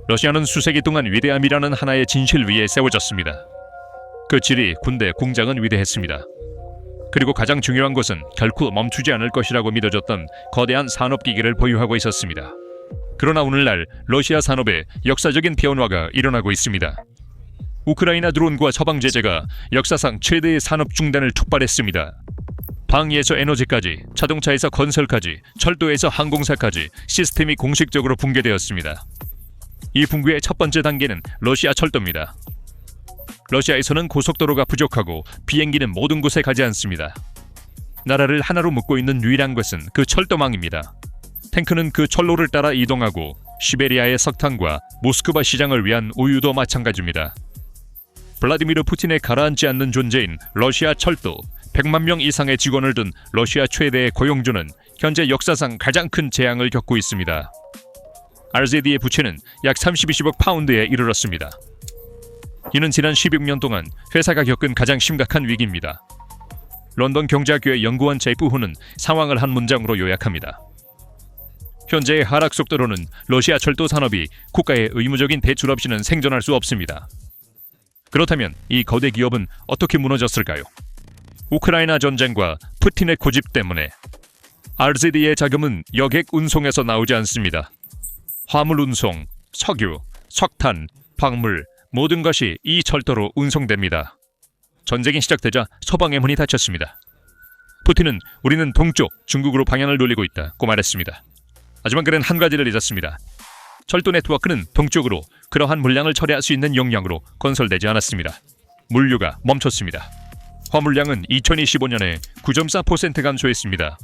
러시아는 수세기 동안 위대함이라는 하나의 진실 위에 세워졌습니다. 그 지리, 군대, 공장은 위대했습니다. 그리고 가장 중요한 것은 결코 멈추지 않을 것이라고 믿어졌던 거대한 산업기기를 보유하고 있었습니다. 그러나 오늘날 러시아 산업에 역사적인 변화가 일어나고 있습니다. 우크라이나 드론과 처방 제재가 역사상 최대의 산업 중단을 촉발했습니다. 방위에서 에너지까지, 자동차에서 건설까지, 철도에서 항공사까지 시스템이 공식적으로 붕괴되었습니다. 이 붕괴의 첫 번째 단계는 러시아 철도입니다. 러시아에서는 고속도로가 부족하고 비행기는 모든 곳에 가지 않습니다. 나라를 하나로 묶고 있는 유일한 것은 그 철도망입니다. 탱크는 그 철로를 따라 이동하고 시베리아의 석탄과 모스크바 시장을 위한 우유도 마찬가지입니다. 블라디미르 푸틴의 가라앉지 않는 존재인 러시아 철도, 100만 명 이상의 직원을 둔 러시아 최대의 고용주는 현재 역사상 가장 큰 재앙을 겪고 있습니다. RZD의 부채는 약 32억 파운드에 이르렀습니다. 이는 지난 16년 동안 회사가 겪은 가장 심각한 위기입니다. 런던 경제학교의 연구원 제이프후는 상황을 한 문장으로 요약합니다. 현재의 하락 속도로는 러시아 철도 산업이 국가의 의무적인 대출 없이는 생존할 수 없습니다. 그렇다면 이 거대 기업은 어떻게 무너졌을까요? 우크라이나 전쟁과 푸틴의 고집 때문에. RZD의 자금은 여객 운송에서 나오지 않습니다. 화물 운송, 석유, 석탄, 광물, 모든 것이 이 철도로 운송됩니다. 전쟁이 시작되자 서방의 문이 닫혔습니다. 푸틴은 우리는 동쪽 중국으로 방향을 돌리고 있다고 말했습니다. 하지만 그는 한 가지를 잊었습니다. 철도 네트워크는 동쪽으로 그러한 물량을 처리할 수 있는 용량으로 건설되지 않았습니다. 물류가 멈췄습니다. 화물량은 2025년에 9.4% 감소했습니다.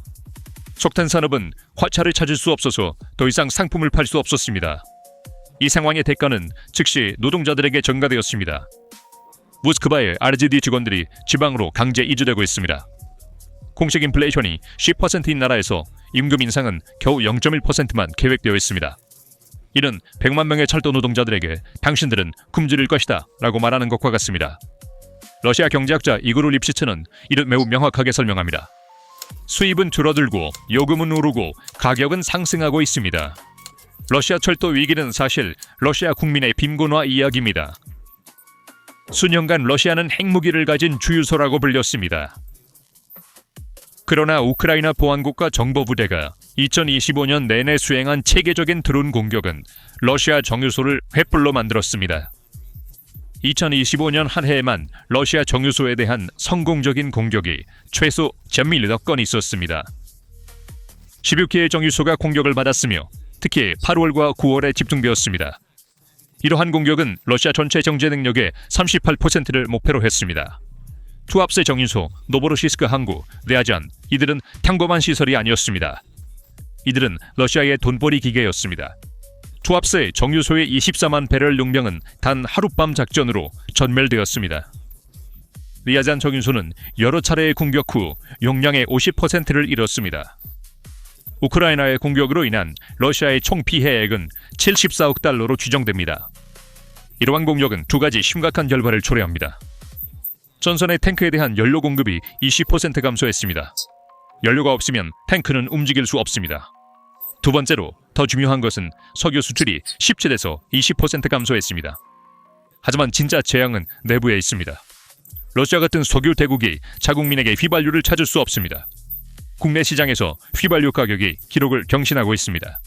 석탄 산업은 화차를 찾을 수 없어서 더 이상 상품을 팔 수 없었습니다. 이 상황의 대가는 즉시 노동자들에게 전가되었습니다. 모스크바의 RZD 직원들이 지방으로 강제 이주되고 있습니다. 공식 인플레이션이 10%인 나라에서 임금 인상은 겨우 0.1%만 계획되어 있습니다. 이는 100만 명의 철도 노동자들에게 당신들은 굶주릴 것이다 라고 말하는 것과 같습니다. 러시아 경제학자 이고르 립시츠는 이를 매우 명확하게 설명합니다. 수입은 줄어들고 요금은 오르고 가격은 상승하고 있습니다. 러시아 철도 위기는 사실 러시아 국민의 빈곤화 이야기입니다. 수년간 러시아는 핵무기를 가진 주유소라고 불렸습니다. 그러나 우크라이나 보안국가 정보부대가 2025년 내내 수행한 체계적인 드론 공격은 러시아 정유소를 횃불로 만들었습니다. 2025년 한 해에만 러시아 정유소에 대한 성공적인 공격이 최소 1,000건 있었습니다. 16개의 정유소가 공격을 받았으며 특히 8월과 9월에 집중되었습니다. 이러한 공격은 러시아 전체 경제 능력의 38%를 목표로 했습니다. 투합세 정유소, 노보로시스크 항구, 레아잔, 이들은 평범한 시설이 아니었습니다. 이들은 러시아의 돈벌이 기계였습니다. 투합세 정유소의 24만 배럴 용량은 단 하룻밤 작전으로 전멸되었습니다. 리아잔 정유소는 여러 차례의 공격 후 용량의 50%를 잃었습니다. 우크라이나의 공격으로 인한 러시아의 총 피해액은 74억 달러로 추정됩니다. 이러한 공격은 두 가지 심각한 결과를 초래합니다. 전선의 탱크에 대한 연료 공급이 20% 감소했습니다. 연료가 없으면 탱크는 움직일 수 없습니다. 두 번째로 더 중요한 것은 석유 수출이 17에서 20% 감소했습니다. 하지만 진짜 재앙은 내부에 있습니다. 러시아 같은 석유 대국이 자국민에게 휘발유를 찾을 수 없습니다. 국내 시장에서 휘발유 가격이 기록을 경신하고 있습니다.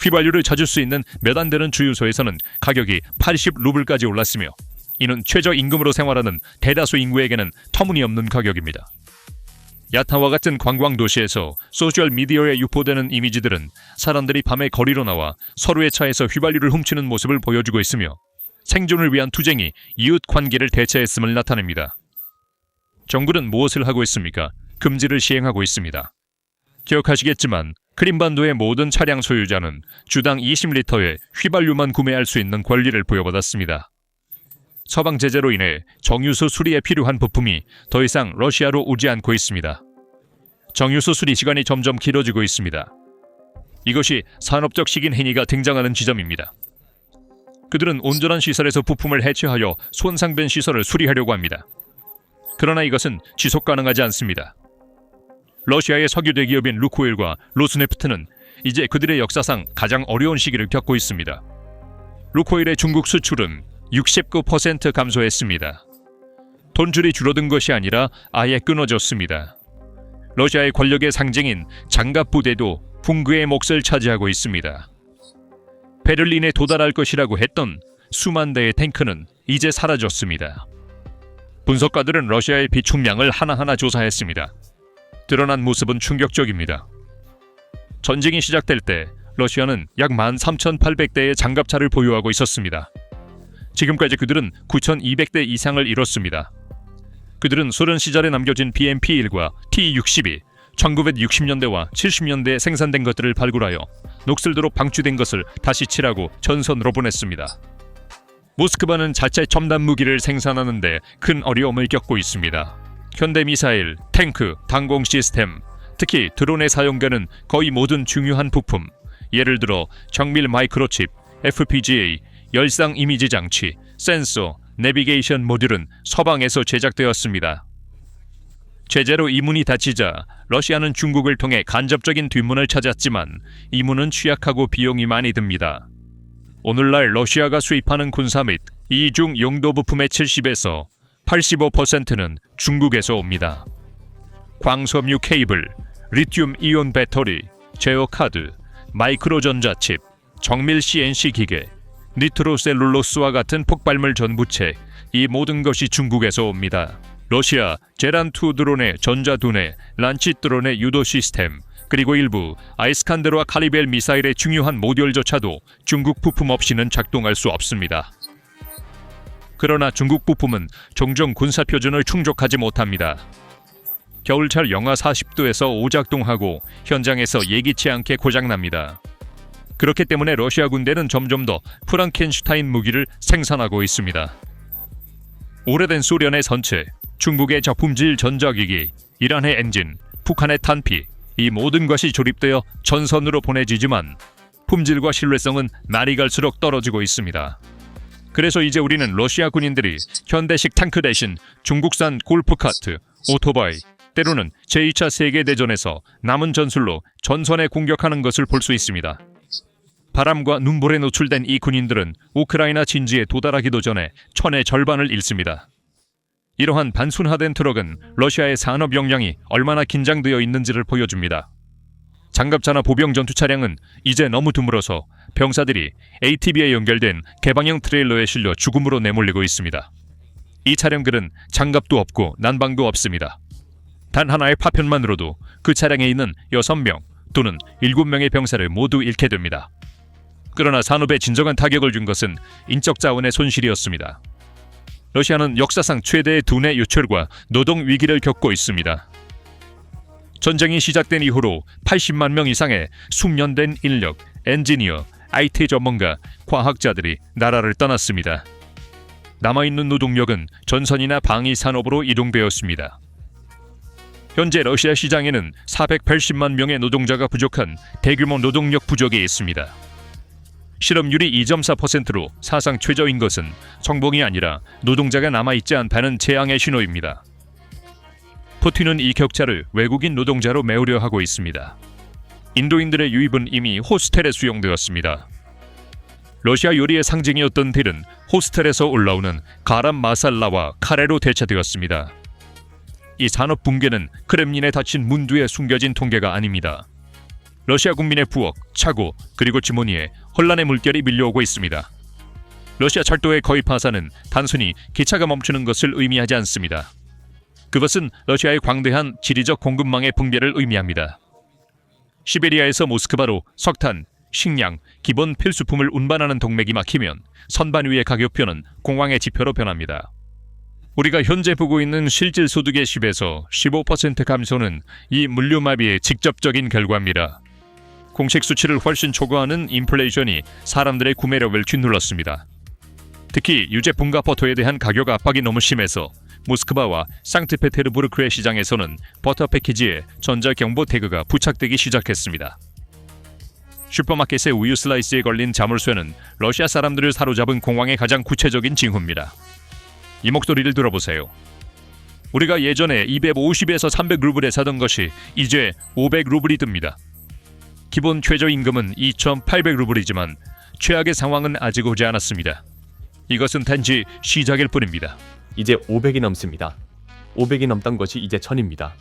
휘발유를 찾을 수 있는 몇 안 되는 주유소에서는 가격이 80루블까지 올랐으며 이는 최저임금으로 생활하는 대다수 인구에게는 터무니없는 가격입니다. 야타와 같은 관광 도시에서 소셜미디어에 유포되는 이미지들은 사람들이 밤에 거리로 나와 서로의 차에서 휘발유를 훔치는 모습을 보여주고 있으며 생존을 위한 투쟁이 이웃 관계를 대체했음을 나타냅니다. 정부는 무엇을 하고 있습니까? 금지를 시행하고 있습니다. 기억하시겠지만 크림반도의 모든 차량 소유자는 주당 20리터의 휘발유만 구매할 수 있는 권리를 부여받았습니다. 서방 제재로 인해 정유소 수리에 필요한 부품이 더 이상 러시아로 오지 않고 있습니다. 정유소 수리 시간이 점점 길어지고 있습니다. 이것이 산업적 식인 행위가 등장하는 지점입니다. 그들은 온전한 시설에서 부품을 해체하여 손상된 시설을 수리하려고 합니다. 그러나 이것은 지속 가능하지 않습니다. 러시아의 석유 대기업인 루코일과 로스네프트는 이제 그들의 역사상 가장 어려운 시기를 겪고 있습니다. 루코일의 중국 수출은 69% 감소했습니다. 돈줄이 줄어든 것이 아니라 아예 끊어졌습니다. 러시아의 권력의 상징인 장갑 부대도 붕괴의 몫을 차지하고 있습니다. 베를린에 도달할 것이라고 했던 수만 대의 탱크는 이제 사라졌습니다. 분석가들은 러시아의 비축량을 하나하나 조사했습니다. 드러난 모습은 충격적입니다. 전쟁이 시작될 때 러시아는 약 13,800대의 장갑차를 보유하고 있었습니다. 지금까지 그들은 9,200대 이상을 잃었습니다. 그들은 소련 시절에 남겨진 BMP-1과 T-62, 1960년대와 70년대에 생산된 것들을 발굴하여 녹슬도록 방출된 것을 다시 칠하고 전선으로 보냈습니다. 모스크바는 자체 첨단 무기를 생산하는 데 큰 어려움을 겪고 있습니다. 현대 미사일, 탱크, 방공 시스템, 특히 드론에 사용되는 거의 모든 중요한 부품, 예를 들어 정밀 마이크로칩, FPGA, 열상 이미지 장치, 센서, 내비게이션 모듈은 서방에서 제작되었습니다. 제재로 이 문이 닫히자 러시아는 중국을 통해 간접적인 뒷문을 찾았지만 이 문은 취약하고 비용이 많이 듭니다. 오늘날 러시아가 수입하는 군사 및 이중 용도 부품의 70에서 85%는 중국에서 옵니다. 광섬유 케이블, 리튬 이온 배터리, 제어 카드, 마이크로 전자칩, 정밀 CNC 기계, 니트로셀룰로스와 같은 폭발물 전부체, 이 모든 것이 중국에서 옵니다. 러시아 제란2 드론의 전자두뇌, 란치 드론의 유도 시스템, 그리고 일부 아이스칸데르와 카리벨 미사일의 중요한 모듈조차도 중국 부품 없이는 작동할 수 없습니다. 그러나 중국 부품은 종종 군사 표준을 충족하지 못합니다. 겨울철 영하 40도에서 오작동하고 현장에서 예기치 않게 고장납니다. 그렇기 때문에 러시아 군대는 점점 더 프랑켄슈타인 무기를 생산하고 있습니다. 오래된 소련의 선체, 중국의 저품질 전자기기, 이란의 엔진, 북한의 탄피, 이 모든 것이 조립되어 전선으로 보내지지만 품질과 신뢰성은 날이 갈수록 떨어지고 있습니다. 그래서 이제 우리는 러시아 군인들이 현대식 탱크 대신 중국산 골프카트, 오토바이, 때로는 제2차 세계대전에서 남은 전술로 전선에 공격하는 것을 볼 수 있습니다. 바람과 눈볼에 노출된 이 군인들은 우크라이나 진지에 도달하기도 전에 천의 절반을 잃습니다. 이러한 단순화된 트럭은 러시아의 산업 역량이 얼마나 긴장되어 있는지를 보여줍니다. 장갑차나 보병 전투 차량은 이제 너무 드물어서 병사들이 ATV에 연결된 개방형 트레일러에 실려 죽음으로 내몰리고 있습니다. 이 차량들은 장갑도 없고 난방도 없습니다. 단 하나의 파편만으로도 그 차량에 있는 6명 또는 7명의 병사를 모두 잃게 됩니다. 그러나 산업에 진정한 타격을 준 것은 인적 자원의 손실이었습니다. 러시아는 역사상 최대의 두뇌 유출과 노동 위기를 겪고 있습니다. 전쟁이 시작된 이후로 80만 명 이상의 숙련된 인력, 엔지니어, IT 전문가, 과학자들이 나라를 떠났습니다. 남아있는 노동력은 전선이나 방위 산업으로 이동되었습니다. 현재 러시아 시장에는 480만 명의 노동자가 부족한 대규모 노동력 부족이 있습니다. 실업률이 2.4%로 사상 최저인 것은 성공이 아니라 노동자가 남아있지 않다는 재앙의 신호입니다. 푸틴은 이 격차를 외국인 노동자로 메우려 하고 있습니다. 인도인들의 유입은 이미 호스텔에 수용되었습니다. 러시아 요리의 상징이었던 딜은 호스텔에서 올라오는 가람 마살라와 카레로 대체되었습니다. 이 산업 붕괴는 크렘린에 닫힌 문두에 숨겨진 통계가 아닙니다. 러시아 국민의 부엌, 차고, 그리고 주머니에 혼란의 물결이 밀려오고 있습니다. 러시아 철도의 거의 파산은 단순히 기차가 멈추는 것을 의미하지 않습니다. 그것은 러시아의 광대한 지리적 공급망의 붕괴를 의미합니다. 시베리아에서 모스크바로 석탄, 식량, 기본 필수품을 운반하는 동맥이 막히면 선반 위의 가격표는 공황의 지표로 변합니다. 우리가 현재 보고 있는 실질 소득의 10에서 15% 감소는 이 물류마비의 직접적인 결과입니다. 공식 수치를 훨씬 초과하는 인플레이션이 사람들의 구매력을 짓눌렀습니다. 특히 유제품과 버터에 대한 가격 압박이 너무 심해서 모스크바와 상트페테르부르크의 시장에서는 버터 패키지에 전자경보 태그가 부착되기 시작했습니다. 슈퍼마켓의 우유 슬라이스에 걸린 자물쇠는 러시아 사람들을 사로잡은 공황의 가장 구체적인 징후입니다. 이 목소리를 들어보세요. 우리가 예전에 250에서 300루블에 사던 것이 이제 500루블이 듭니다. 기본 최저임금은 2,800루블이지만 최악의 상황은 아직 오지 않았습니다. 이것은 단지 시작일 뿐입니다. 이제 500이 넘습니다. 500이 넘던 것이 이제 1000입니다.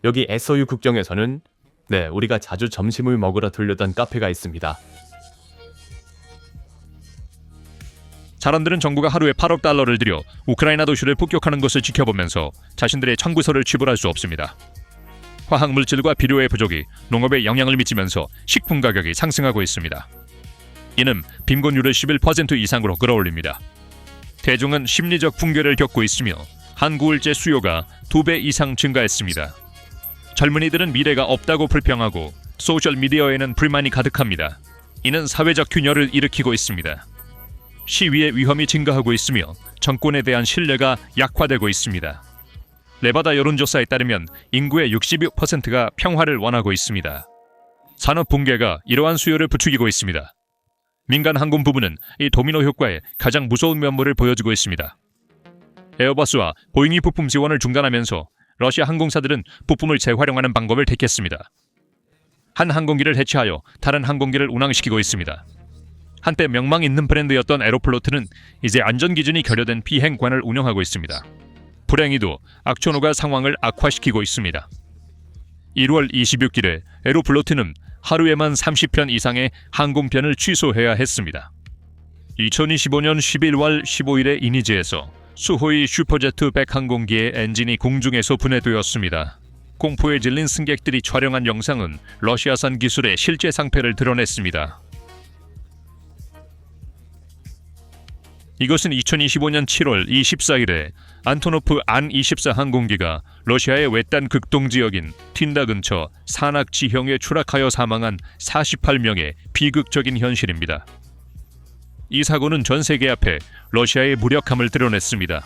여기 SOU 국경에서는 우리가 자주 점심을 먹으러 들렸던 카페가 있습니다. 사람들은 정부가 하루에 8억 달러를 들여 우크라이나 도시를 폭격하는 것을 지켜보면서 자신들의 청구서를 지불할 수 없습니다. 화학 물질과 비료의 부족이 농업에 영향을 미치면서 식품 가격이 상승하고 있습니다. 이는 빈곤율을 11% 이상으로 끌어올립니다. 대중은 심리적 붕괴를 겪고 있으며 한국일제 수요가 2배 이상 증가했습니다. 젊은이들은 미래가 없다고 불평하고 소셜미디어에는 불만이 가득합니다. 이는 사회적 균열을 일으키고 있습니다. 시위의 위험이 증가하고 있으며 정권에 대한 신뢰가 약화되고 있습니다. 레바다 여론조사에 따르면 인구의 62%가 평화를 원하고 있습니다. 산업 붕괴가 이러한 수요를 부추기고 있습니다. 민간 항공 부분은 이 도미노 효과의 가장 무서운 면모를 보여주고 있습니다. 에어버스와 보잉이 부품 지원을 중단하면서 러시아 항공사들은 부품을 재활용하는 방법을 택했습니다. 한 항공기를 해체하여 다른 항공기를 운항시키고 있습니다. 한때 명망 있는 브랜드였던 에로플로트는 이제 안전기준이 결여된 비행관을 운영하고 있습니다. 불행히도 악천후가 상황을 악화시키고 있습니다. 1월 26일에 에로플로트는 하루에만 30편 이상의 항공편을 취소해야 했습니다. 2025년 11월 15일에 이니지에서 수호이 슈퍼제트 100 항공기의 엔진이 공중에서 분해되었습니다. 공포에 질린 승객들이 촬영한 영상은 러시아산 기술의 실제 상태를 드러냈습니다. 이것은 2025년 7월 24일에 안토노프 안-24 항공기가 러시아의 외딴 극동지역인 틴다 근처 산악 지형에 추락하여 사망한 48명의 비극적인 현실입니다. 이 사고는 전 세계 앞에 러시아의 무력함을 드러냈습니다.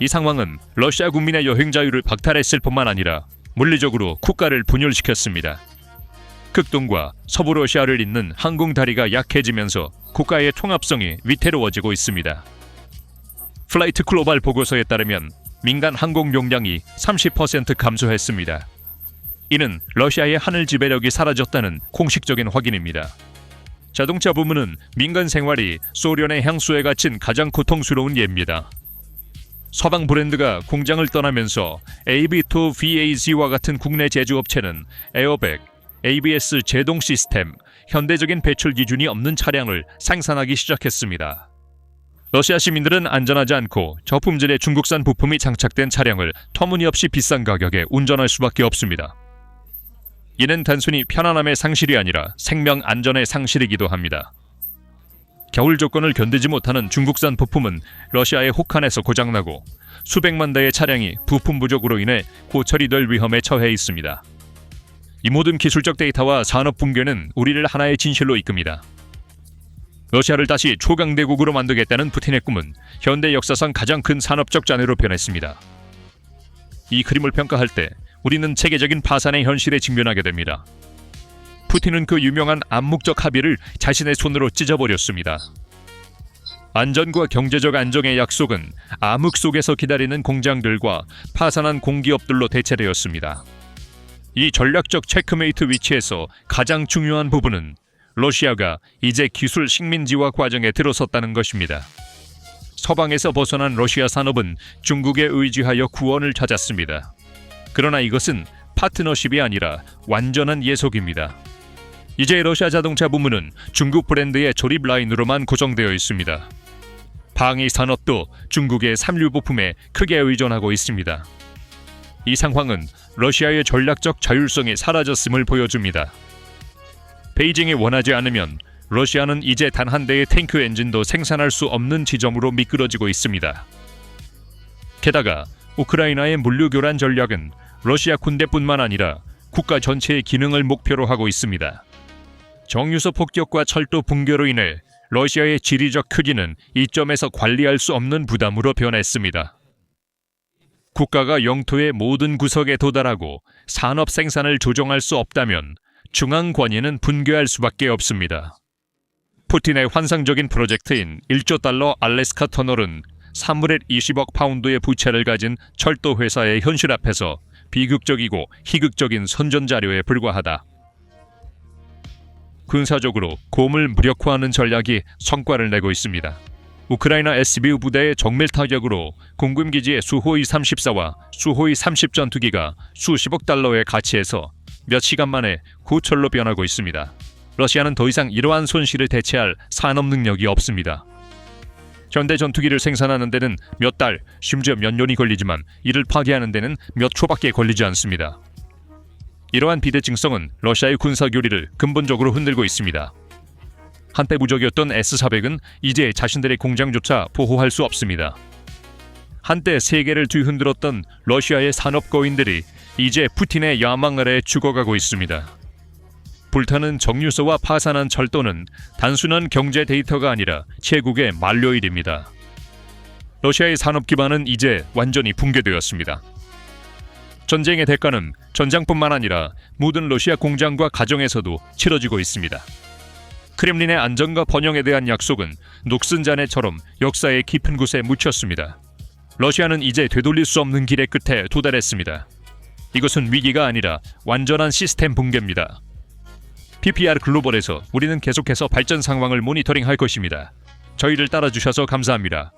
이 상황은 러시아 국민의 여행 자유를 박탈했을 뿐만 아니라 물리적으로 국가를 분열시켰습니다. 극동과 서부 러시아를 잇는 항공 다리가 약해지면서 국가의 통합성이 위태로워지고 있습니다. 플라이트 글로벌 보고서에 따르면 민간 항공 용량이 30% 감소했습니다. 이는 러시아의 하늘 지배력이 사라졌다는 공식적인 확인입니다. 자동차 부문은 민간 생활이 소련의 향수에 갇힌 가장 고통스러운 예입니다. 서방 브랜드가 공장을 떠나면서 AB2VAZ와 같은 국내 제조업체는 에어백, ABS 제동 시스템, 현대적인 배출 기준이 없는 차량을 생산하기 시작했습니다. 러시아 시민들은 안전하지 않고 저품질의 중국산 부품이 장착된 차량을 터무니없이 비싼 가격에 운전할 수밖에 없습니다. 이는 단순히 편안함의 상실이 아니라 생명 안전의 상실이기도 합니다. 겨울 조건을 견디지 못하는 중국산 부품은 러시아의 혹한에서 고장나고 수백만 대의 차량이 부품 부족으로 인해 고철이 될 위험에 처해 있습니다. 이 모든 기술적 데이터와 산업 붕괴는 우리를 하나의 진실로 이끕니다. 러시아를 다시 초강대국으로 만들겠다는 푸틴의 꿈은 현대 역사상 가장 큰 산업적 잔해로 변했습니다. 이 그림을 평가할 때 우리는 체계적인 파산의 현실에 직면하게 됩니다. 푸틴은 그 유명한 암묵적 합의를 자신의 손으로 찢어버렸습니다. 안전과 경제적 안정의 약속은 암흑 속에서 기다리는 공장들과 파산한 공기업들로 대체되었습니다. 이 전략적 체크메이트 위치에서 가장 중요한 부분은 러시아가 이제 기술 식민지화 과정에 들어섰다는 것입니다. 서방에서 벗어난 러시아 산업은 중국에 의지하여 구원을 찾았습니다. 그러나 이것은 파트너십이 아니라 완전한 예속입니다. 이제 러시아 자동차 부문은 중국 브랜드의 조립 라인으로만 고정되어 있습니다. 방위 산업도 중국의 삼류 부품에 크게 의존하고 있습니다. 이 상황은 러시아의 전략적 자율성이 사라졌음을 보여줍니다. 베이징이 원하지 않으면 러시아는 이제 단 한 대의 탱크 엔진도 생산할 수 없는 지점으로 미끄러지고 있습니다. 게다가 우크라이나의 물류 교란 전략은 러시아 군대뿐만 아니라 국가 전체의 기능을 목표로 하고 있습니다. 정유소 폭격과 철도 붕괴로 인해 러시아의 지리적 크기는 이점에서 관리할 수 없는 부담으로 변했습니다. 국가가 영토의 모든 구석에 도달하고 산업 생산을 조정할 수 없다면 중앙 관예는 붕괴할 수밖에 없습니다. 푸틴의 환상적인 프로젝트인 1조 달러 알래스카 터널은 3분의 20억 파운드의 부채를 가진 철도 회사의 현실 앞에서 비극적이고 희극적인 선전자료에 불과하다. 군사적으로 곰을 무력화하는 전략이 성과를 내고 있습니다. 우크라이나 SBU 부대의 정밀 타격으로 공군기지의 수호이 34와 수호이 30 전투기가 수십억 달러의 가치에서 몇 시간 만에 고철로 변하고 있습니다. 러시아는 더 이상 이러한 손실을 대체할 산업 능력이 없습니다. 현대 전투기를 생산하는 데는 몇 달, 심지어 몇 년이 걸리지만 이를 파괴하는 데는 몇 초밖에 걸리지 않습니다. 이러한 비대칭성은 러시아의 군사 교리를 근본적으로 흔들고 있습니다. 한때 무적이었던 S-400은 이제 자신들의 공장조차 보호할 수 없습니다. 한때 세계를 뒤흔들었던 러시아의 산업 거인들이 이제 푸틴의 야망 아래 죽어가고 있습니다. 불타는 정유소와 파산한 철도는 단순한 경제 데이터가 아니라 제국의 만료일입니다. 러시아의 산업 기반은 이제 완전히 붕괴되었습니다. 전쟁의 대가는 전장뿐만 아니라 모든 러시아 공장과 가정에서도 치러지고 있습니다. 크렘린의 안정과 번영에 대한 약속은 녹슨 잔해처럼 역사의 깊은 곳에 묻혔습니다. 러시아는 이제 되돌릴 수 없는 길의 끝에 도달했습니다. 이것은 위기가 아니라 완전한 시스템 붕괴입니다. PPR 글로벌에서 우리는 계속해서 발전 상황을 모니터링할 것입니다. 저희를 따라주셔서 감사합니다.